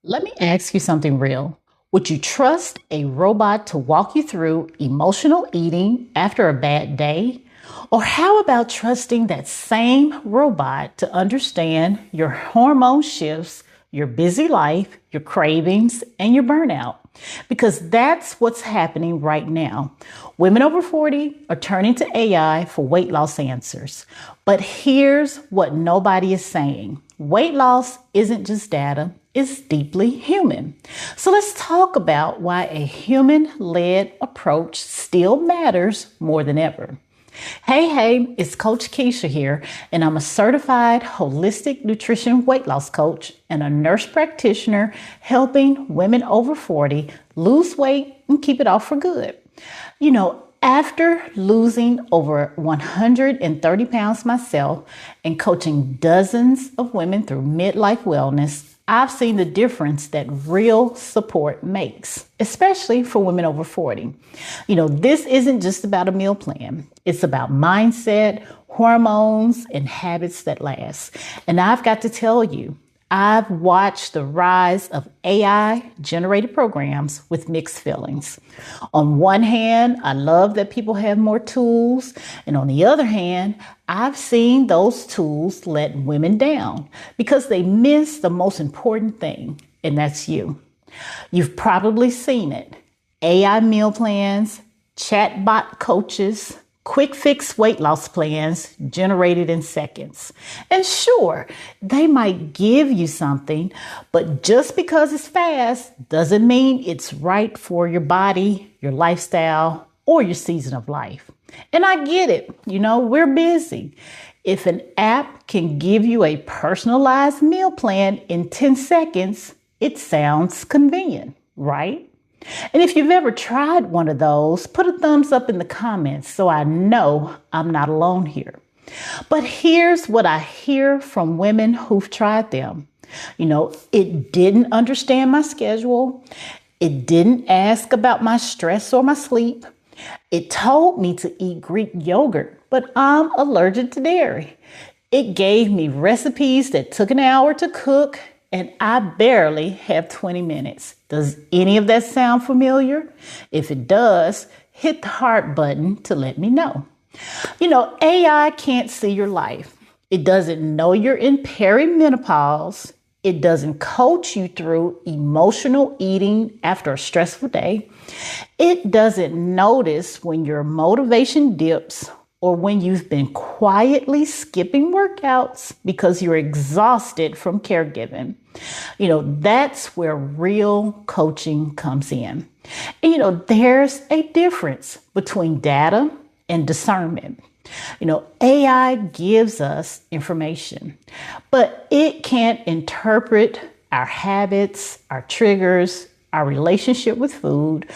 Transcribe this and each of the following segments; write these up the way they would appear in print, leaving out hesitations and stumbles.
Let me ask you something real. Would you trust a robot to walk you through emotional eating after a bad day? Or how about trusting that same robot to understand your hormone shifts, your busy life, your cravings, and your burnout? Because that's what's happening right now. Women over 40 are turning to AI for weight loss answers. But here's what nobody is saying. Weight loss isn't just data, it's deeply human. So let's talk about why a human-led approach still matters more than ever. Hey, it's Coach Kisha here, and I'm a certified holistic nutrition weight loss coach and a nurse practitioner helping women over 40 lose weight and keep it off for good. After losing over 130 pounds myself and coaching dozens of women through midlife wellness, I've seen the difference that real support makes, especially for women over 40. This isn't just about a meal plan. It's about mindset, hormones, and habits that last. And I've got to tell you, I've watched the rise of AI-generated programs with mixed feelings. On one hand, I love that people have more tools. And on the other hand, I've seen those tools let women down because they miss the most important thing, and that's you. You've probably seen it. AI meal plans, chatbot coaches, quick fix weight loss plans generated in seconds. And sure, they might give you something, but just because it's fast doesn't mean it's right for your body, your lifestyle, or your season of life. And I get it. We're busy. If an app can give you a personalized meal plan in 10 seconds, it sounds convenient, right? And if you've ever tried one of those, put a thumbs up in the comments so I know I'm not alone here. But here's what I hear from women who've tried them. It didn't understand my schedule. It didn't ask about my stress or my sleep. It told me to eat Greek yogurt, but I'm allergic to dairy. It gave me recipes that took an hour to cook, and I barely have 20 minutes. Does any of that sound familiar? If it does, hit the heart button to let me know. AI can't see your life. It doesn't know you're in perimenopause. It doesn't coach you through emotional eating after a stressful day. It doesn't notice when your motivation dips or when you've been quietly skipping workouts because you're exhausted from caregiving. That's where real coaching comes in. And, there's a difference between data and discernment. AI gives us information, but it can't interpret our habits, our triggers, our relationship with food,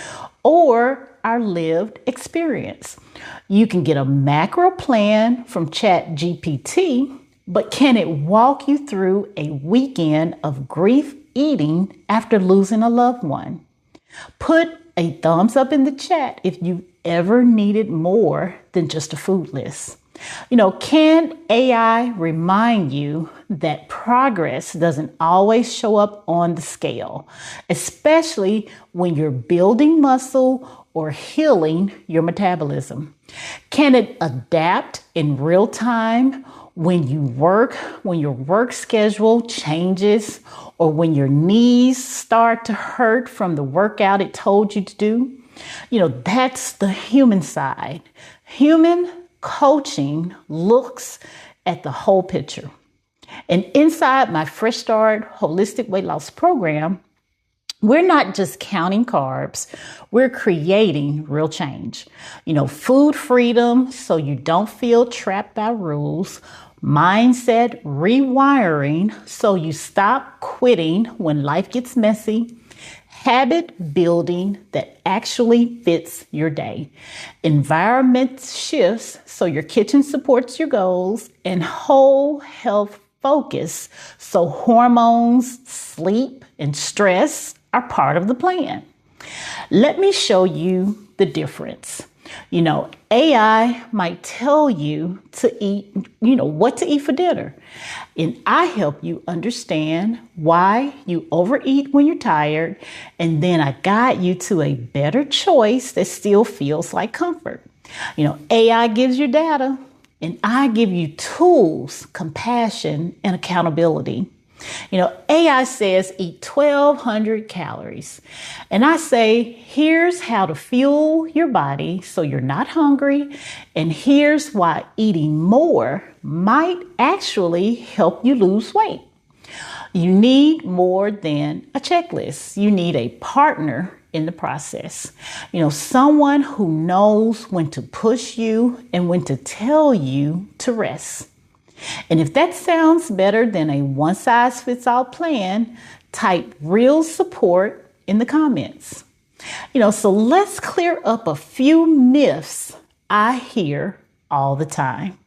or our lived experience. You can get a macro plan from ChatGPT, but can it walk you through a weekend of grief eating after losing a loved one? Put a thumbs up in the chat if you ever needed more than just a food list. Can AI remind you that progress doesn't always show up on the scale, especially when you're building muscle or healing your metabolism? Can it adapt in real time when your work schedule changes, or when your knees start to hurt from the workout it told you to do? That's the human side. Human coaching looks at the whole picture. And inside my Fresh Start Holistic Weight Loss Program, we're not just counting carbs, we're creating real change. Food freedom so you don't feel trapped by rules, mindset rewiring so you stop quitting when life gets messy, habit building that actually fits your day, environment shifts so your kitchen supports your goals, and whole health focus so hormones, sleep, and stress are part of the plan. Let me show you the difference. AI might tell you to eat, what to eat for dinner. And I help you understand why you overeat when you're tired. And then I guide you to a better choice that still feels like comfort. AI gives you data, and I give you tools, compassion, and accountability. AI says eat 1,200 calories. And I say, here's how to fuel your body so you're not hungry. And here's why eating more might actually help you lose weight. You need more than a checklist. You need a partner in the process. Someone who knows when to push you and when to tell you to rest. And if that sounds better than a one-size-fits-all plan, type real support in the comments. So let's clear up a few myths I hear all the time.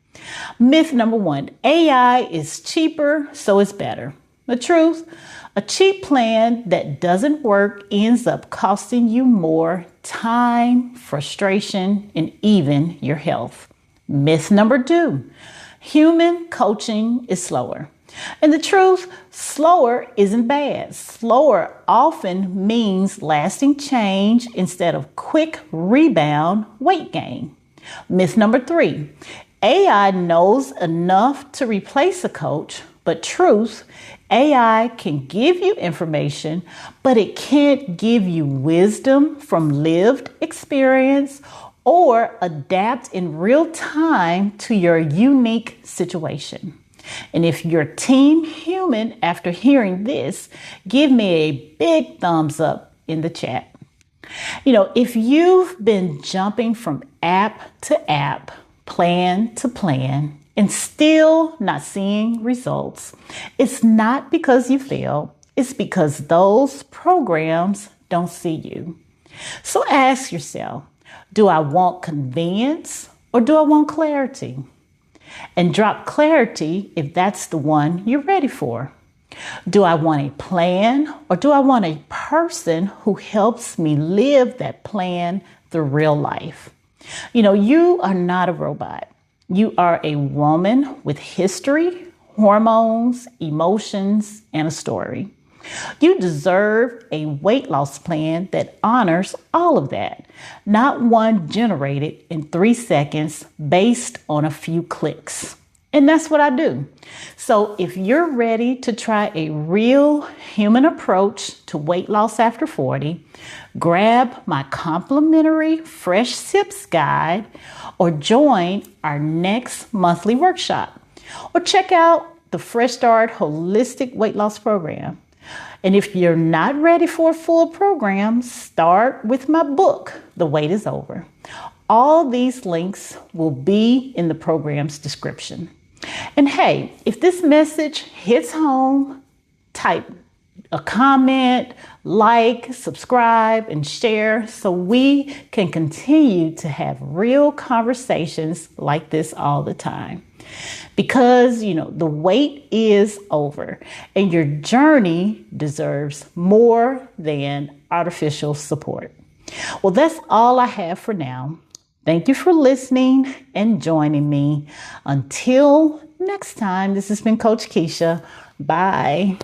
Myth number 1, AI is cheaper, so it's better. The truth, a cheap plan that doesn't work ends up costing you more time, frustration, and even your health. Myth number 2, human coaching is slower. And the truth, slower isn't bad. Slower often means lasting change instead of quick rebound weight gain. Myth number 3, AI knows enough to replace a coach, but truth, AI can give you information, but it can't give you wisdom from lived experience or adapt in real time to your unique situation. And if you're team human after hearing this, give me a big thumbs up in the chat. If you've been jumping from app to app, plan to plan, and still not seeing results, it's not because you failed, it's because those programs don't see you. So ask yourself, do I want convenience or do I want clarity? And drop clarity if that's the one you're ready for. Do I want a plan or do I want a person who helps me live that plan through real life? You are not a robot. You are a woman with history, hormones, emotions, and a story. You deserve a weight loss plan that honors all of that, not one generated in 3 seconds based on a few clicks. And that's what I do. So if you're ready to try a real human approach to weight loss after 40, grab my complimentary Fresh Sips guide or join our next monthly workshop or check out the Fresh Start Holistic Weight Loss Program. And if you're not ready for a full program, start with my book, The Wait is Over. All these links will be in the program's description. And hey, if this message hits home, type a comment, like, subscribe, and share so we can continue to have real conversations like this all the time. Because, the wait is over and your journey deserves more than artificial support. Well, that's all I have for now. Thank you for listening and joining me. Until next time, this has been Coach Kisha. Bye.